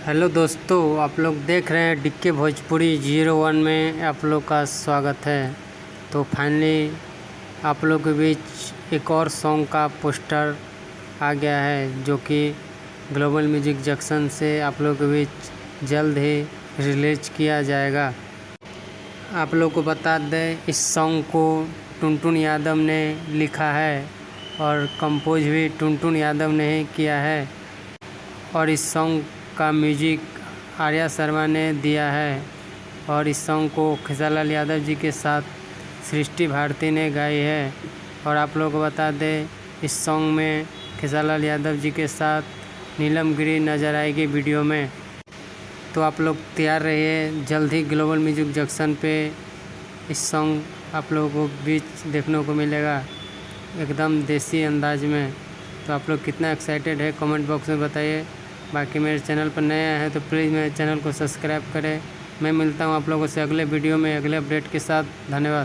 Hello दोस्तों, आप लोग देख रहे हैं DK भोजपुरी 01 में आप लोग का स्वागत है। तो फाइनली आप लोग के बीच एक और सॉन्ग का पोस्टर आ गया है जो कि ग्लोबल म्यूजिक जंक्शन से आप लोग के बीच जल्द ही रिलीज किया जाएगा। आप लोग को बता दें, इस सॉन्ग को टुनटुन यादव ने लिखा है और कंपोज भी टुनटुन यादव ने ही किया है और इस सॉन्ग का म्यूजिक आर्या शर्मा ने दिया है और इस सॉन्ग को खेसारीलाल यादव जी के साथ सृष्टि भारती ने गाई है। और आप लोगों को बता दें, इस सॉन्ग में खेसारीलाल यादव जी के साथ नीलम गिरी नज़र आएगी वीडियो में। तो आप लोग तैयार रहिए, जल्द ही ग्लोबल म्यूजिक जंक्शन पे इस सॉन्ग आप लोगों को बीच देखने को मिलेगा एकदम देसी अंदाज में। तो आप लोग कितना एक्साइटेड है कमेंट बॉक्स में बताइए। बाकी मेरे चैनल पर नए आए हैं तो प्लीज़ मेरे चैनल को सब्सक्राइब करें। मैं मिलता हूं आप लोगों से अगले वीडियो में अगले अपडेट के साथ। धन्यवाद।